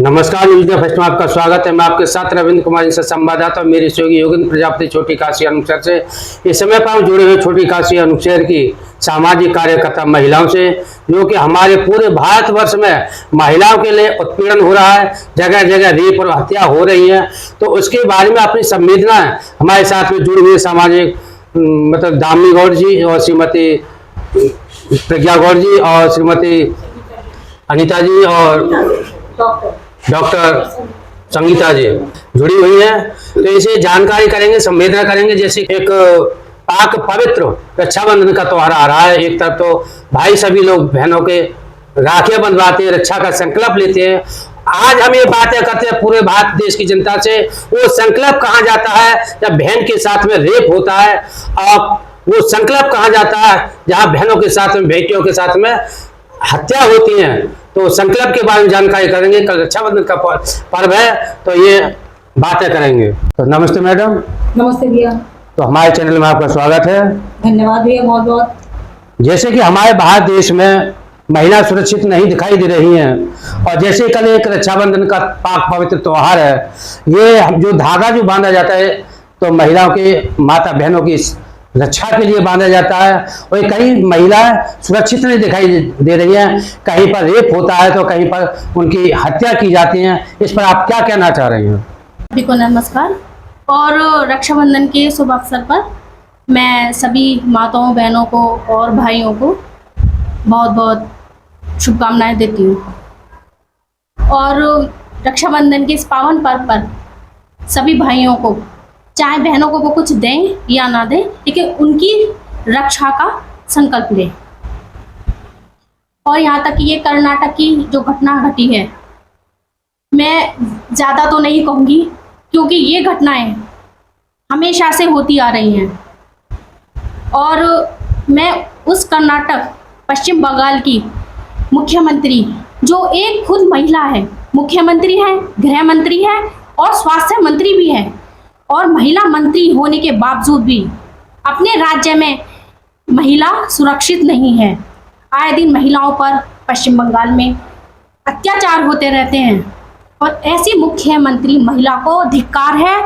नमस्कार, news first में आपका स्वागत है। मैं आपके साथ रविंद्र कुमार से संवाददाता और मेरी सहयोगी योगेंद्र प्रजापति छोटी काशी अनुक्षेत्र से। इस समय पर हम जुड़े हुए छोटी काशी अनुक्षेत्र की सामाजिक कार्यकर्ता महिलाओं से, जो कि हमारे पूरे भारतवर्ष में महिलाओं के लिए उत्पीड़न हो रहा है, जगह जगह रेप और हत्या हो रही है। तो उसके बारे में अपनी संवेदनाएं हमारे साथ में जुड़ी हुई सामाजिक मतलब दामिनी गौड़ जी और श्रीमती प्रज्ञा गौड़ जी और श्रीमती अनीता जी और डॉक्टर संगीता जी जुड़ी हुई हैं। तो इसे जानकारी करेंगे, संवेदना करेंगे। जैसे एक पाक पवित्र रक्षाबंधन का त्योहार आ रहा है। एक तरफ तो भाई सभी लोग बहनों के राखियां बंधवाते हैं, रक्षा का संकल्प लेते हैं। आज हम ये बातें करते हैं पूरे भारत देश की जनता से, वो संकल्प कहाँ जाता है जब बहन के साथ में रेप होता है, और वो संकल्प कहाँ जाता है जहाँ बहनों के साथ में, बेटियों के साथ में हत्या होती है। तो संकल्प के बारे में जानकारी करेंगे। कल रक्षाबंधन का पर्व है, तो ये बातें करेंगे। तो नमस्ते मैडम। नमस्ते भैया। तो हमारे चैनल में आपका स्वागत है। धन्यवाद भैया, बहुत बहुत। जैसे कि हमारे भारत देश में महिला सुरक्षित नहीं दिखाई दे रही हैं, और जैसे कल एक रक्षाबंधन का पाक पवित्र त्योहार है, ये जो धागा जो बांधा जाता है तो महिलाओं के, माता बहनों की रक्षा के लिए बांधा जाता है, और कई महिलाएं सुरक्षित नहीं दिखाई दे रही हैं। कहीं पर रेप होता है तो कहीं पर उनकी हत्या की जाती है। इस पर आप क्या कहना चाह रही हैं? सभी को नमस्कार। और रक्षाबंधन के शुभ अवसर पर मैं सभी माताओं, बहनों को और भाइयों को बहुत बहुत शुभकामनाएं देती हूँ। और रक्षाबंधन के इस पावन पर्व पर सभी भाइयों को, चाहे बहनों को वो कुछ दें या ना दें, लेकिन उनकी रक्षा का संकल्प लें। और यहाँ तक कि ये कर्नाटक की जो घटना घटी है, मैं ज़्यादा तो नहीं कहूँगी, क्योंकि ये घटनाएं हमेशा से होती आ रही हैं। और मैं उस कर्नाटक, पश्चिम बंगाल की मुख्यमंत्री, जो एक खुद महिला है, मुख्यमंत्री है, गृह मंत्री है और स्वास्थ्य मंत्री भी है, और महिला मंत्री होने के बावजूद भी अपने राज्य में महिला सुरक्षित नहीं है। आए दिन महिलाओं पर पश्चिम बंगाल में अत्याचार होते रहते हैं, और ऐसी मुख्यमंत्री महिला को धिक्कार है,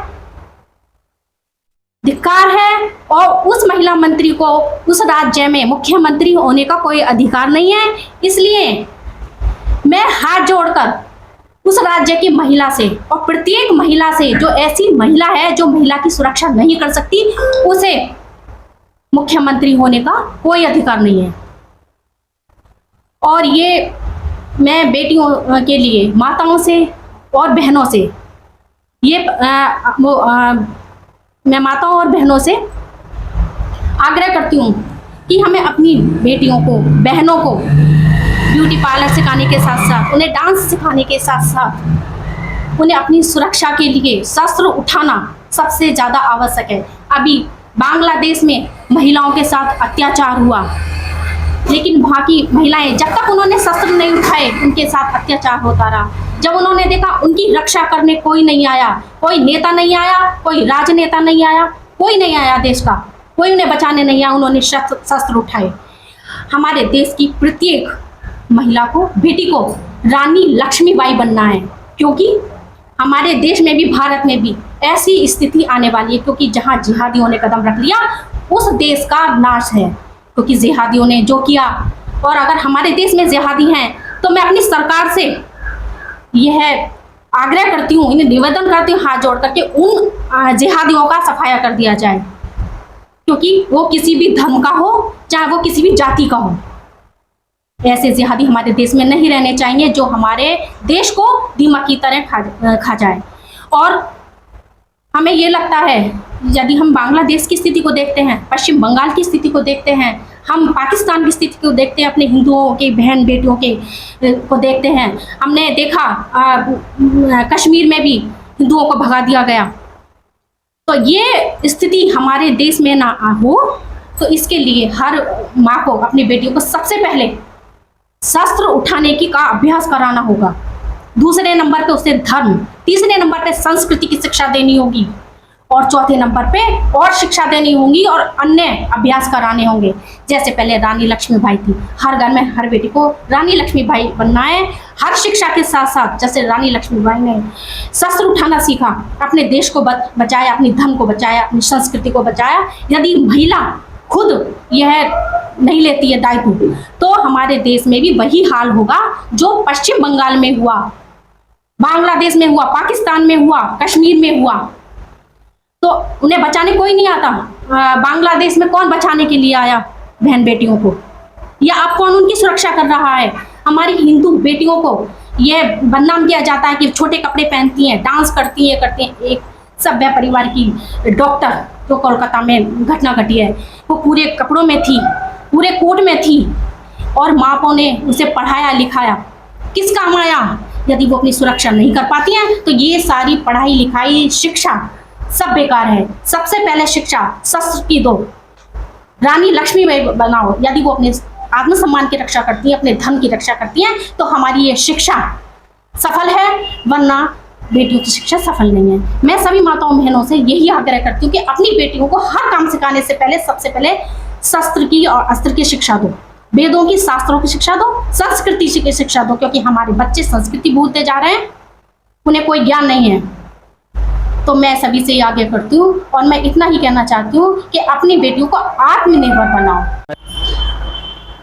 धिक्कार है। और उस महिला मंत्री को उस राज्य में मुख्यमंत्री होने का कोई अधिकार नहीं है। इसलिए मैं हाथ जोड़कर उस राज्य की महिला से और प्रत्येक महिला से, जो ऐसी महिला है जो महिला की सुरक्षा नहीं कर सकती, उसे मुख्यमंत्री होने का कोई अधिकार नहीं है। और ये मैं बेटियों के लिए, माताओं से और बहनों से, ये मैं माताओं और बहनों से आग्रह करती हूँ कि हमें अपनी बेटियों को, बहनों को ब्यूटी पार्लर सिखाने के साथ साथ, उन्हें डांस सिखाने के साथ साथ, उन्हें अपनी सुरक्षा के लिए शस्त्र उठाना सबसे ज़्यादा आवश्यक है। अभी बांग्लादेश में महिलाओं के साथ अत्याचार हुआ, लेकिन वहाँ की महिलाएं, जब तक उन्होंने शस्त्र नहीं उठाए, उनके साथ अत्याचार होता रहा। जब उन्होंने देखा उनकी रक्षा करने कोई नहीं आया, कोई नेता नहीं आया, कोई राजनेता नहीं आया, कोई नहीं आया देश का, कोई उन्हें बचाने नहीं आया, उन्होंने शस्त्र उठाए। हमारे देश की प्रत्येक महिला को, बेटी को रानी लक्ष्मीबाई बनना है, क्योंकि हमारे देश में भी, भारत में भी ऐसी स्थिति आने वाली है, क्योंकि जहां जिहादियों ने कदम रख लिया उस देश का नाश है, क्योंकि जिहादियों ने जो किया। और अगर हमारे देश में जिहादी हैं तो मैं अपनी सरकार से यह आग्रह करती हूँ, इन्हें निवेदन करती हूँ हाथ जोड़ करके, उन जिहादियों का सफाया कर दिया जाए, क्योंकि वो किसी भी धर्म का हो, चाहे वो किसी भी जाति का हो। ऐसे जिहादी हमारे देश में नहीं रहने चाहिए, जो हमारे देश को दीमक की तरह खा जाए। और हमें ये लगता है, यदि हम बांग्लादेश की स्थिति को देखते हैं, पश्चिम बंगाल की स्थिति को देखते हैं, हम पाकिस्तान की स्थिति को देखते हैं, अपने हिंदुओं के बहन बेटियों के को देखते हैं, हमने देखा कश्मीर में भी हिंदुओं को भगा दिया गया। तो ये स्थिति हमारे देश में ना हो, तो इसके लिए हर माँ को, अपनी बेटियों को सबसे पहले शस्त्र उठाने की का अभ्यास कराना होगा। दूसरे नंबर पे उसे धर्म, तीसरे नंबर पे संस्कृति की शिक्षा देनी होगी, और चौथे नंबर पे और शिक्षा देनी होंगी और अन्य अभ्यास कराने होंगे। जैसे पहले रानी लक्ष्मीबाई थी, हर घर में हर बेटी को रानी लक्ष्मीबाई बनना है। हर शिक्षा के साथ साथ जैसे रानी लक्ष्मीबाई ने शस्त्र उठाना सीखा, अपने देश को बचाया, अपनी धर्म को बचाया, अपनी संस्कृति को बचाया। यदि महिला खुद यह नहीं लेती है दायित्व, तो हमारे देश में भी वही हाल होगा जो पश्चिम बंगाल में हुआ, बांग्लादेश में हुआ, पाकिस्तान में हुआ, कश्मीर में हुआ। तो उन्हें बचाने कोई नहीं आता। बांग्लादेश में कौन बचाने के लिए आया बहन बेटियों को, या अब कौन उनकी सुरक्षा कर रहा है? हमारी हिंदू बेटियों को यह बदनाम किया जाता है कि छोटे कपड़े पहनती हैं, डांस करती हैं। एक सभ्य परिवार की डॉक्टर जो कोलकाता में घटना घटी है, वो पूरे कपड़ों में थी, पूरे कोट में थी, और माँ बापों ने उसे पढ़ाया लिखाया, किस काम आया? यदि वो अपनी सुरक्षा नहीं कर पाती हैं तो ये सारी पढ़ाई लिखाई शिक्षा सब बेकार है। सबसे पहले शिक्षा शस्त्र की दो, रानी लक्ष्मीबाई बनाओ। यदि वो अपने आत्मसम्मान की रक्षा करती हैं, अपने धर्म की रक्षा करती हैं, तो हमारी ये शिक्षा सफल है, वरना बेटियों की शिक्षा सफल नहीं है। मैं सभी माताओं बहनों से यही आग्रह करती हूँ कि अपनी बेटियों को हर काम सिखाने से पहले सबसे पहले शस्त्र की और अस्त्र की शिक्षा दो, वेदों की, शास्त्रों की शिक्षा दो, संस्कृति की शिक्षा दो, क्योंकि हमारे बच्चे संस्कृति भूलते जा रहे हैं, उन्हें कोई ज्ञान नहीं है। तो मैं सभी से आगे करती हूँ और मैं इतना ही कहना चाहती हूँ कि अपनी बेटियों को आत्मनिर्भर बनाओ।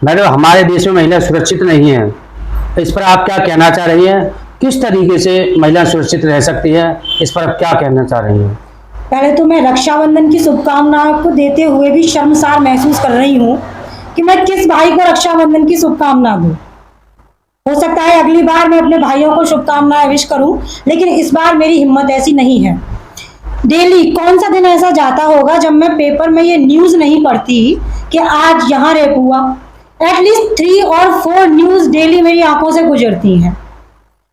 मैडम, हमारे देश में महिला सुरक्षित नहीं है, इस पर आप क्या कहना चाह रही हैं? किस तरीके से महिला सुरक्षित रह सकती है, इस पर आप क्या कहना चाह रही हैं? पहले तो मैं रक्षाबंधन की शुभकामनाओं को देते हुए भी शर्मसार महसूस कर रही हूँ कि मैं किस भाई को रक्षाबंधन की शुभकामना दूँ। हो सकता है अगली बार मैं अपने भाइयों को शुभकामनाएं विश करूं, लेकिन इस बार मेरी हिम्मत ऐसी नहीं है। डेली कौन सा दिन ऐसा जाता होगा जब मैं पेपर में ये न्यूज़ नहीं पढ़ती कि आज यहाँ रेप हुआ। एटलीस्ट 3 और 4 न्यूज़ डेली मेरी आंखों से गुजरती हैं।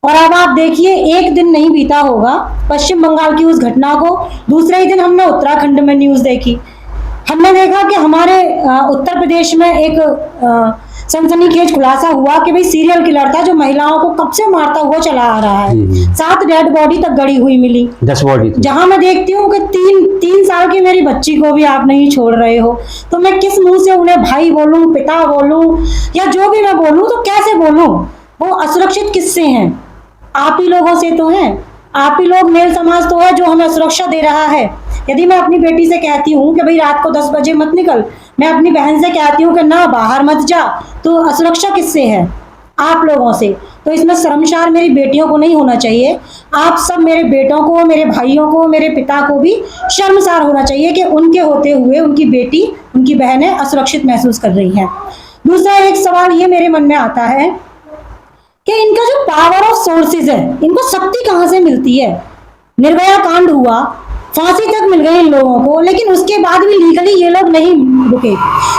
और अब आप देखिए, एक दिन नहीं बीता होगा पश्चिम बंगाल की उस घटना को, दूसरे ही दिन हमने उत्तराखंड में न्यूज़ देखी। हमने देखा कि हमारे उत्तर प्रदेश में एक सनसनीखेज खुलासा हुआ कि भाई सीरियल किलर था जो महिलाओं को कब से मारता हुआ चला आ रहा है। 7 डेड बॉडी तक गड़ी हुई मिली, 10 बॉडी, जहां मैं देखती हूँ कि 3 साल की मेरी बच्ची को भी आप नहीं छोड़ रहे हो। तो मैं किस मुंह से उन्हें भाई बोलूं, पिता बोलूं, या जो भी मैं बोलूं तो कैसे बोलूं? वो असुरक्षित किससे हैं? आप ही लोगों से तो हैं। आप ही लोग, मेल समाज तो है जो हमें सुरक्षा दे रहा है। यदि मैं अपनी बेटी से कहती हूँ कि भाई रात को 10 बजे मत निकल, मैं अपनी बहन से कहती हूँ कि ना बाहर मत जा, तो असुरक्षा किससे है? आप लोगों से। तो इसमें शर्मसार मेरी बेटियों को नहीं होना चाहिए। आप सब मेरे बेटों को, मेरे भाइयों को, मेरे पिता को भी शर्मसार होना चाहिए कि उनके होते हुए उनकी बेटी, उनकी बहनें असुरक्षित महसूस कर रही हैं। दूसरा एक सवाल ये मेरे मन में आता है कि इनका जो पावर ऑफ सोर्सेज है, इनको शक्ति कहाँ से मिलती है? निर्भया कांड हुआ, फांसी तक मिल गई इन लोगों को, लेकिन उसके बाद भी लीगली ये लोग नहीं रुके।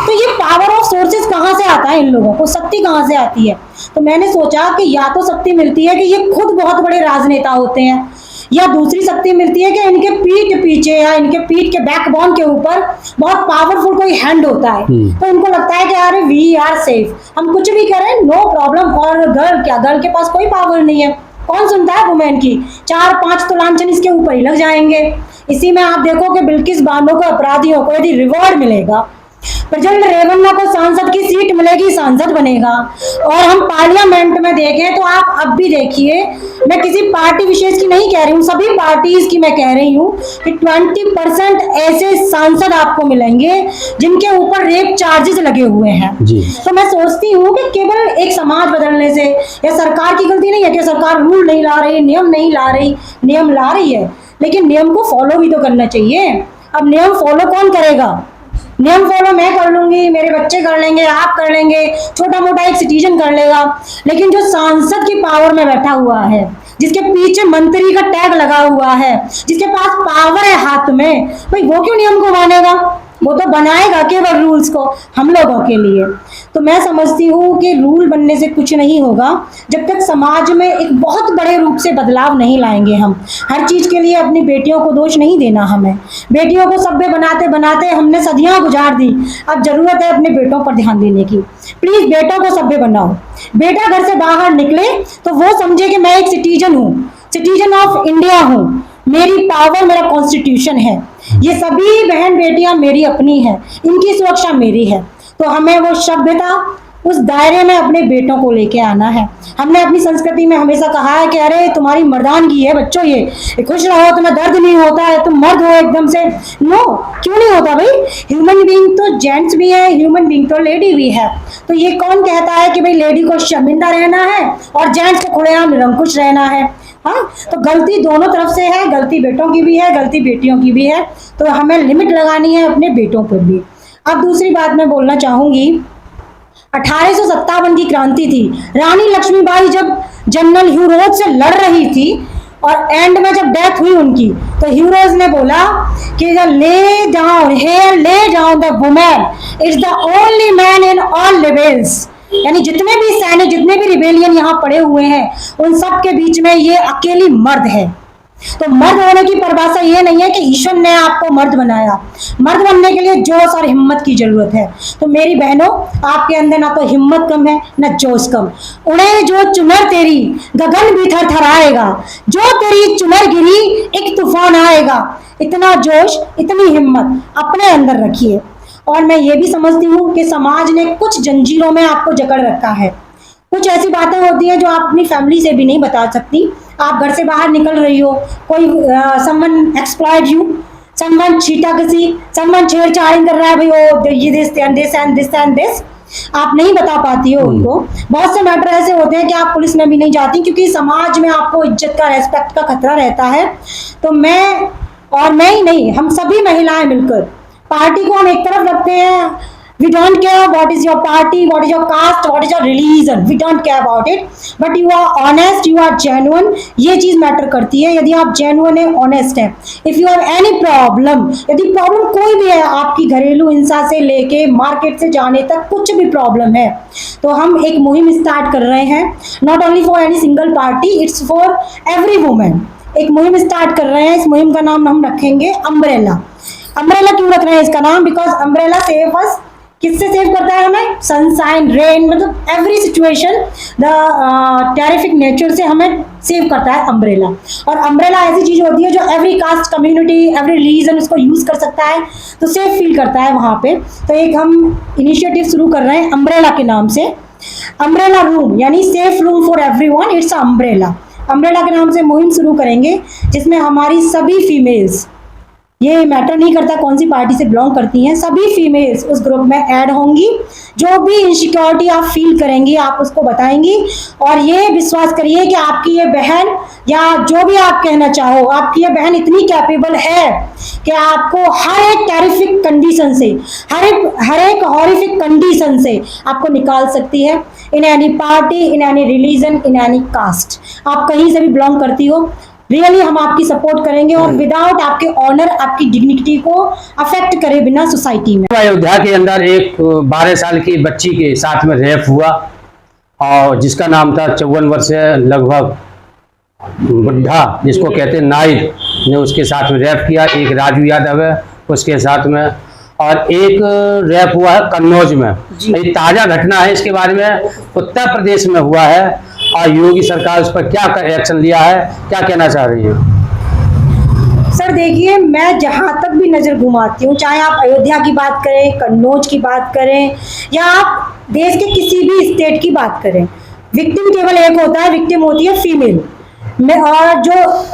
तो ये पावर ऑफ सोर्सेज कहाँ से आता है? इन लोगों को शक्ति कहाँ से आती है? तो मैंने सोचा कि या तो शक्ति मिलती है कि ये खुद बहुत बड़े राजनेता होते हैं, या दूसरी शक्ति मिलती है कि इनके पीठ पीछे या इनके पीठ के बैकबोन के ऊपर बहुत पावरफुल कोई हैंड होता है। तो इनको लगता है कि अरे वी आर सेफ, हम कुछ भी करें नो प्रॉब्लम। और गर्ल क्या, गर्ल के पास कोई पावर नहीं है, कौन सुनता है वुमेन की? 4-5 तो लांछन इसके ऊपर ही लग जाएंगे। इसी में आप देखो कि बिल्किस बानो को, अपराधियों को यदि रिवॉर्ड मिलेगा, प्रज्वल रेवन्ना को सांसद की सीट मिलेगी, सांसद बनेगा। और हम पार्लियामेंट में देखें तो आप अब भी देखिए, मैं किसी पार्टी विशेष की नहीं कह रही हूँ, सभी पार्टीज की मैं कह रही हूँ कि 20% ऐसे सांसद आपको मिलेंगे जिनके ऊपर रेप चार्जेस लगे हुए हैं। तो मैं सोचती हूँ कि केवल एक समाज बदलने से या सरकार की गलती नहीं है कि सरकार रूल नहीं ला रही, नियम नहीं ला रही, नियम ला रही है, लेकिन नियम को फॉलो भी तो करना चाहिए। अब नियम फॉलो कौन करेगा? नियम फॉलो मैं कर लूंगी, मेरे बच्चे कर लेंगे, आप कर लेंगे, छोटा मोटा एक सिटीजन कर लेगा, लेकिन जो सांसद की पावर में बैठा हुआ है, जिसके पीछे मंत्री का टैग लगा हुआ है, जिसके पास पावर है हाथ में, भाई वो क्यों नियम को मानेगा? वो तो बनाएगा केवल रूल्स को हम लोगों के लिए। तो मैं समझती हूँ कि रूल बनने से कुछ नहीं होगा जब तक समाज में एक बहुत बड़े रूप से बदलाव नहीं लाएंगे। हम हर चीज़ के लिए अपनी बेटियों को दोष नहीं देना। हमें बेटियों को सभ्य बनाते बनाते हमने सदियां गुजार दी, अब जरूरत है अपने बेटों पर ध्यान देने की। प्लीज़ बेटों को सभ्य बनाओ। बेटा घर से बाहर निकले तो वो समझे कि मैं एक सिटीजन हूँ, सिटीजन ऑफ इंडिया हूँ, मेरी पावर मेरा कॉन्स्टिट्यूशन है। ये सभी बहन बेटियां मेरी अपनी हैं, इनकी सुरक्षा मेरी है। तो हमें वो सभ्यता उस दायरे में अपने बेटों को लेके आना है। हमने अपनी संस्कृति में हमेशा कहा है कि अरे तुम्हारी मर्दानगी है बच्चों, ये खुश रहो, तुम्हें दर्द नहीं होता है, तुम मर्द हो एकदम से। नो, क्यों नहीं होता भाई? ह्यूमन बीइंग तो जेंट्स भी है, ह्यूमन बीइंग तो लेडी भी है। तो ये कौन कहता है कि भाई लेडी को शर्मिंदा रहना है और जेंट्स को खुलेआम निरंकुश रहना है? हाँ, तो गलती दोनों तरफ से है, गलती बेटों की भी है, गलती बेटियों की भी है। तो हमें लिमिट लगानी है अपने बेटों पर भी। अब दूसरी बात मैं बोलना चाहूंगी, 1857 की क्रांति थी। रानी लक्ष्मीबाई जब जनरल ह्यूरोज से लड़ रही थी और एंड में जब डेथ हुई उनकी, तो ह्यूरोज ने बोला कि lay down the women is the only man in all levels. यानी जितने भी सैनिक, जितने भी रिबेलियन यहाँ पड़े हुए हैं, उन सब के बीच में ये अकेली मर्द है। तो मर्द होने की परिभाषा ये नहीं है कि ईश्वर ने आपको मर्द बनाया। मर्द बनने के लिए जोश और हिम्मत की जरूरत है। तो मेरी बहनों, आपके अंदर ना तो हिम्मत कम है ना जोश कम। उन्हें जो चुनर तेरी गगन भी थरथराएगा, जो तेरी चुनर गिरी एक तूफान आएगा। इतना जोश, इतनी हिम्मत अपने अंदर रखिए। और मैं ये भी समझती हूँ कि समाज ने कुछ जंजीरों में आपको जकड़ रखा है। कुछ ऐसी बातें होती हैं जो आप अपनी फैमिली से भी नहीं बता सकती। आप घर से बाहर निकल रही हो, कोई समवन एक्सप्लॉइट यू, समवन छीटाकसी, समवन छेड़छाड़ी कर रहा है, भाई ओ ये दिस, आप नहीं बता पाती हो उनको। बहुत से मैटर ऐसे होते हैं कि आप पुलिस में भी नहीं जाती, क्योंकि समाज में आपको इज्जत का, रेस्पेक्ट का खतरा रहता है। तो मैं ही नहीं, हम सभी महिलाएं मिलकर पार्टी को हम एक तरफ रखते हैं। We don't care what is your party, what is your caste, what is your religion. We don't care about it. But you are honest, you are genuine. ये चीज मैटर करती है। यदि आप genuine है, honest है। If you have any problem, यदि problem कोई भी है, आपकी घरेलू हिंसा से लेके मार्केट से जाने तक कुछ भी प्रॉब्लम है, तो हम एक मुहिम स्टार्ट कर रहे हैं। Not only for any single party, it's for every woman. एक मुहिम स्टार्ट कर रहे हैं। इस मुहिम का नाम हम रखेंगे अम्ब्रेला। अम्ब्रेला क्यों रख रहे हैं इसका नाम? Because umbrella save us. किससे सेव करता है हमें? सनशाइन, रेन, मतलब every situation, the terrific nature से हमें सेव करता है अम्ब्रेला। और अम्ब्रेला ऐसी चीज होती है जो every caste, community, every religion उसको यूज कर सकता है, तो सेफ फील करता है वहां पे। तो एक हम इनिशिएटिव शुरू कर रहे हैं अम्ब्रेला के नाम से। अम्ब्रेला रूम यानी safe room for everyone, it's umbrella. Umbrella के नाम से मुहिम शुरू करेंगे, जिसमें हमारी सभी फीमेल्स, ये मैटर नहीं करता कौन सी पार्टी से बिलोंग करती हैं, सभी फीमेल्स उस ग्रुप में ऐड होंगी। जो भी इनसिक्योरिटी आप फील करेंगी आप उसको बताएंगी। और ये विश्वास करिए कि आपकी ये बहन, या जो भी आप कहना चाहो, आपकी ये बहन इतनी कैपेबल है कि आपको हर एक टेरिफिक कंडीशन से, हर एक हॉरिफिक कंडीशन से आपको निकाल सकती है। In any party, in any religion, in any caste, आप कहीं से भी बिलोंग करती हो, रियली हम आपकी सपोर्ट करेंगे और विदाउट आपके ऑनर, आपकी डिग्निटी को अफेक्ट करे बिना सोसाइटी में। अयोध्या के अंदर एक 12 साल की बच्ची के साथ में रेप हुआ, और जिसका नाम था 54 वर्ष लगभग बुढ़ा, जिसको कहते हैं नाइद, ने उसके साथ में रेप किया। एक राजू यादव है उसके साथ में, और एक रेप हुआ है कन्नौज में। ये ताजा घटना है, इसके बारे में उत्तर प्रदेश में हुआ है, और योगी सरकार उस पर क्या एक्शन लिया है, क्या कहना चाह रही है? सर देखिए, मैं जहां तक भी नजर घुमाती हूँ, चाहे आप अयोध्या की बात करें, कन्नौज की बात करें, या आप देश के किसी भी स्टेट की बात करें, विक्टिम केवल एक होता है, विक्टिम होती है फीमेल में, और जो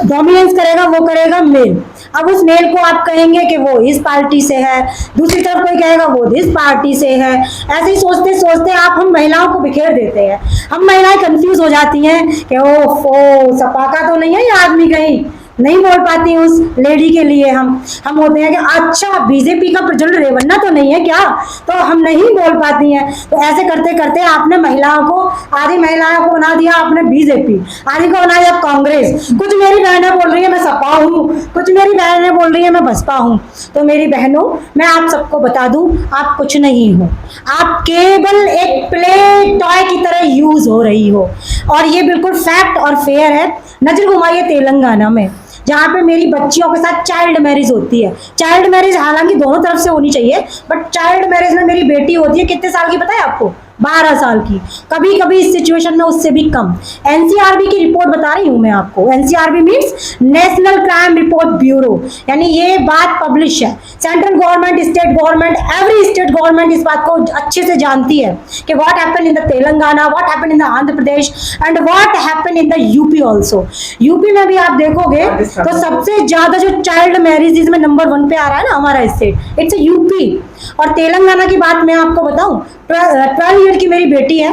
डोमिनेंस करेगा वो करेगा मेल। अब उस मेल को आप कहेंगे कि वो इस पार्टी से है, दूसरी तरफ कोई कहेगा वो इस पार्टी से है। ऐसे ही सोचते सोचते आप हम महिलाओं को बिखेर देते हैं। हम महिलाएं कंफ्यूज हो जाती हैं कि ओ सपा का तो नहीं है ये आदमी, कहीं नहीं बोल पाती उस लेडी के लिए। हम होते हैं कि अच्छा बीजेपी का प्रज्वल रेवन्ना तो नहीं है क्या, तो हम नहीं बोल पाती हैं। तो ऐसे करते करते आपने महिलाओं को, आधी महिलाओं को बना दिया आपने बीजेपी, आधी को बना दिया कांग्रेस। कुछ मेरी बहनें बोल रही है मैं सपा हूँ, कुछ मेरी बहनें बोल रही है मैं बसपा हूँ। तो मेरी बहनों, मैं आप सबको बता दूं, आप कुछ नहीं हो, आप केवल एक प्ले टॉय की तरह यूज हो रही हो। और ये बिल्कुल फैक्ट और फेयर है। नजर घुमाइए तेलंगाना में, जहाँ पे मेरी बच्चियों के साथ चाइल्ड मैरिज होती है। चाइल्ड मैरिज हालांकि दोनों तरफ से होनी चाहिए, बट चाइल्ड मैरिज में मेरी बेटी होती है कितने साल की पता है आपको? 12 साल की, कभी कभी इस सिचुएशन में उससे भी कम। एनसीआरबी की रिपोर्ट बता रही हूँ मैं आपको। NCRB means national crime report bureau, यानी ये बात पब्लिश है। Central government, state government, every state government इस बात को अच्छे से जानती है कि what happened in the Telangana, what happened in the Andhra Pradesh and what happened in the UP also. UP में भी आप देखोगे तो सबसे ज्यादा जो चाइल्ड मैरिज जिसमें नंबर 1 पे आ रहा है ना हमारा स्टेट, इट्स यूपी। और तेलंगाना की बात मैं आपको बताऊं, 12 ईयर की मेरी बेटी है,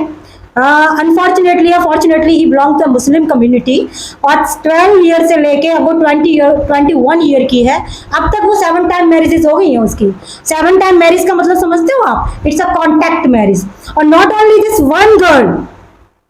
अनफॉर्चुनेटली या fortunately he belong to Muslim community, और 12 ईयर से लेके अब वो 21 ईयर की है। अब तक वो 7 टाइम मैरिजेस हो गई हैं उसकी। 7 टाइम मैरिज का मतलब समझते हो आप? It's a contact marriage. और not only this one girl,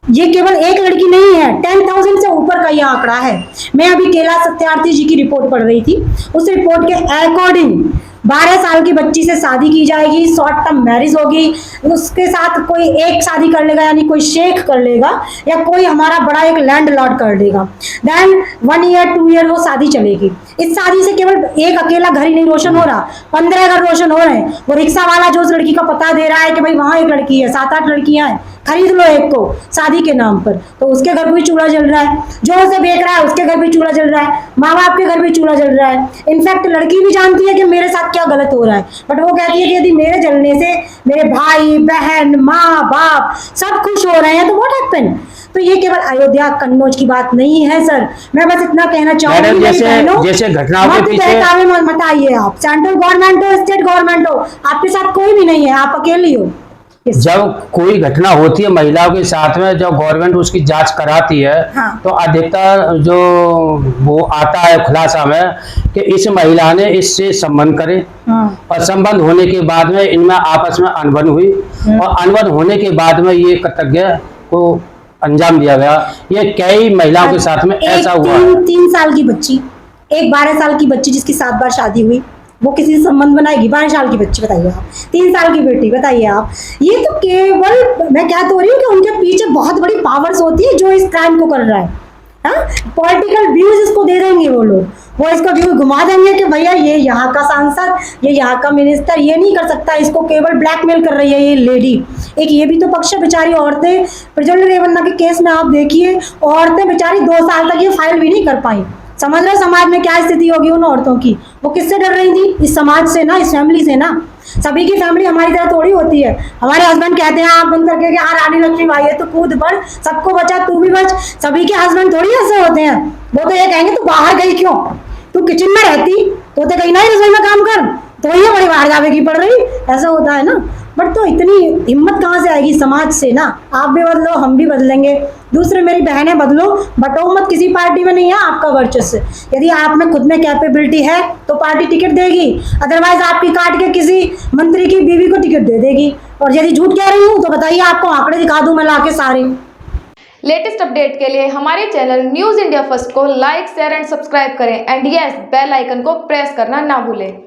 ये केवल एक लड़की नहीं है, 10,000 से ऊपर का ये आंकड़ा है। मैं अभी कैलाश सत्यार्थी जी की रिपोर्ट पढ़ रही थी, उस रिपोर्ट के अकॉर्डिंग 12 साल की बच्ची से शादी की जाएगी, शॉर्ट टर्म मैरिज होगी, उसके साथ कोई एक शादी कर लेगा, यानी कोई शेख कर लेगा या कोई हमारा बड़ा एक लैंड लॉर्ड कर लेगा। देन 1 ईयर 2 ईयर वो शादी चलेगी। इस शादी से केवल एक अकेला घर ही नहीं रोशन हो रहा, 15 घर रोशन हो रहे हैं। वो रिक्शा वाला जो उस लड़की का पता दे रहा है कि भाई वहां एक लड़की है, 7-8 लड़कियां हैं, खरीद लो एक को शादी के नाम पर, तो उसके घर भी चूल्हा जल रहा है। जो उसे बेच रहा है उसके घर भी चूल्हा जल रहा है, माँ बाप के घर भी चूल्हा जल रहा है। इनफैक्ट लड़की भी जानती है कि मेरे साथ क्या गलत हो रहा है, बट वो कहती है कि यदि मेरे जलने से मेरे भाई बहन माँ बाप सब खुश हो रहे हैं तो व्हाट हैपन। तो ये केवल अयोध्या कन्नौज की बात नहीं है सर, मैं बस इतना कहना चाहूंगी। जैसे घटनाओं के पीछे मत आइए आप, सेंट्रल गवर्नमेंट हो स्टेट गवर्नमेंट हो, आपके साथ कोई भी नहीं है, आप अकेली हो। जब कोई घटना होती है महिलाओं के साथ में, जब गवर्नमेंट उसकी जांच कराती है, हाँ। तो अधिकतर जो वो आता है खुलासा में कि इस महिला ने इससे संबंध करे, हाँ। और संबंध होने के बाद में इनमें आपस में अनबन हुई, और अनबन होने के बाद में ये कृतज्ञ को अंजाम दिया गया। ये कई महिलाओं के साथ में ऐसा हुआ है। 3 साल की बच्ची, एक 12 साल की बच्ची जिसकी 7 बार शादी हुई, वो किसी से संबंध बनाएगी? 12 साल की बच्ची बताइए आप, 3 साल की बेटी बताइए आप। ये तो केवल मैं क्या तो रही हूँ कि उनके पीछे बहुत बड़ी पावर्स होती है जो इस क्राइम को कर रहा है। पॉलिटिकल व्यूज इसको दे देंगे वो लोग, वो इसका व्यू घुमा देंगे कि भैया ये यहाँ का सांसद, ये यहाँ का मिनिस्टर ये नहीं कर सकता, इसको केवल ब्लैकमेल कर रही है ये लेडी। एक ये भी तो पक्ष है, बेचारी औरतें, प्रज्वल रेवन्ना के केस में आप देखिए, औरतें बेचारी 2 साल तक ये फाइल भी नहीं कर पाई। समझ रहे समाज में क्या स्थिति होगी उन औरतों की? वो किससे डर रही थी? इस समाज से ना, इस फैमिली से ना। सभी की फैमिली हमारी तरह थोड़ी होती है। हमारे हस्बैंड कहते हैं आंख बंद करके कि हाँ रानी लक्ष्मी भाई है, तू कूद पड़, सबको बचा तू भी बच। सभी के हस्बैंड थोड़ी ऐसे होते हैं। वो तो ये कहेंगे तू बाहर गई क्यों, तू किचन में रहती तो कहीं ना ही रसोई में काम कर, तो ये बड़ी बाहर जावे की पड़ रही, ऐसा होता है ना। बट तो इतनी हिम्मत कहाँ से आएगी समाज से ना? आप भी बदलो, हम भी बदलेंगे, दूसरे मेरी बहनें बदलो, बटो मत किसी पार्टी में नहीं है आपका वर्चस्व। यदि आप में खुद में कैपेबिलिटी है तो पार्टी टिकट देगी, अदरवाइज आपकी काट के किसी मंत्री की बीवी को टिकट दे देगी। और यदि झूठ कह रही हूँ तो बताइए, आपको आंकड़े दिखा दूं मैं लाके सारे। लेटेस्ट अपडेट के लिए हमारे चैनल न्यूज़ इंडिया फर्स्ट को लाइक शेयर एंड सब्सक्राइब करें, एंड यस बेल आइकन को प्रेस करना ना भूलें।